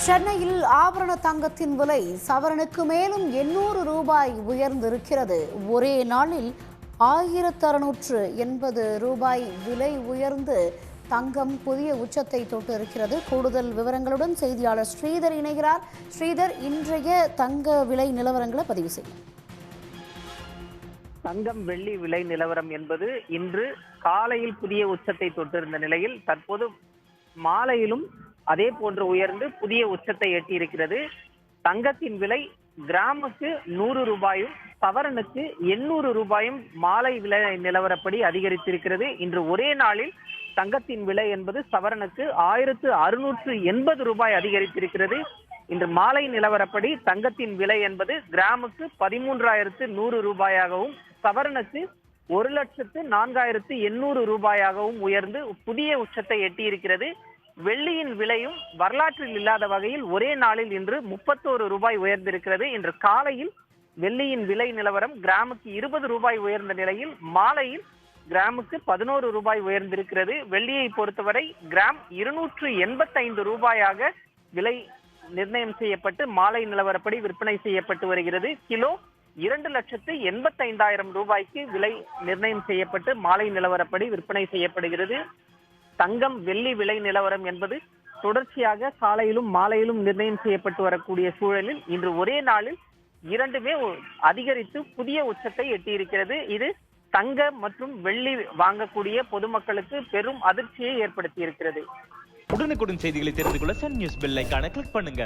சென்னையில் ஆபரண தங்கத்தின் விலை சவரனுக்கு மேலும் 800 ரூபாய் உயர்ந்திருக்கிறது. ஒரே நாளில் 1680 ரூபாய் விலை உயர்ந்து தங்கம் புதிய உச்சத்தை தொட்டிருக்கிறது. கூடுதல் விவரங்களுடன் செய்தியாளர் ஸ்ரீதர் இணைகிறார். ஸ்ரீதர், இன்றைய தங்க விலை நிலவரங்களை பதிவு செய்யும். தங்கம் வெள்ளி விலை நிலவரம் என்பது இன்று காலையில் புதிய உச்சத்தை தொட்டிருந்த நிலையில் தற்போது மாலையிலும் அதே போன்று உயர்ந்து புதிய உச்சத்தை எட்டியிருக்கிறது. தங்கத்தின் விலை கிராமுக்கு 100 ரூபாயும் சவரனுக்கு 800 ரூபாயும் மாலை விலை நிலவரப்படி அதிகரித்திருக்கிறது. இன்று ஒரே நாளில் தங்கத்தின் விலை என்பது சவரனுக்கு 1680 ரூபாய் அதிகரித்திருக்கிறது. இன்று மாலை நிலவரப்படி தங்கத்தின் விலை என்பது கிராமுக்கு 13,100 ரூபாயாகவும் சவரனுக்கு 1,04,800 ரூபாயாகவும் உயர்ந்து புதிய உச்சத்தை எட்டியிருக்கிறது. வெள்ளியின் விலையும் வரலாற்றில் இல்லாத வகையில் ஒரே நாளில் இன்று 31 ரூபாய் உயர்ந்திருக்கிறது. இன்று காலையில் வெள்ளியின் விலை நிலவரம் கிராமுக்கு 20 ரூபாய் உயர்ந்த நிலையில் மாலையில் கிராமுக்கு 11 ரூபாய் உயர்ந்திருக்கிறது. வெள்ளியை பொறுத்தவரை கிராம் 285 ரூபாயாக விலை நிர்ணயம் செய்யப்பட்டு மாலை நிலவரப்படி விற்பனை செய்யப்பட்டு வருகிறது. கிலோ 2,85,000 ரூபாய்க்கு விலை நிர்ணயம் செய்யப்பட்டு மாலை நிலவரப்படி விற்பனை செய்யப்படுகிறது. தங்கம் வெள்ளி விலை நிலவரம் என்பது தொடர்ச்சியாக காலையிலும் மாலையிலும் நிர்ணயம் செய்யப்பட்டு வரக்கூடிய சூழலில் இன்று ஒரே நாளில் இரண்டுமே அதிகரித்து புதிய உச்சத்தை எட்டியிருக்கிறது. இது தங்க மற்றும் வெள்ளி வாங்கக்கூடிய பொதுமக்களுக்கு பெரும் அதிர்ச்சியை ஏற்படுத்தி இருக்கிறது. உடனுக்குடன் செய்திகளை தெரிந்து கொள்ள சன் நியூஸ் பெல் ஐகானை கிளிக் பண்ணுங்க.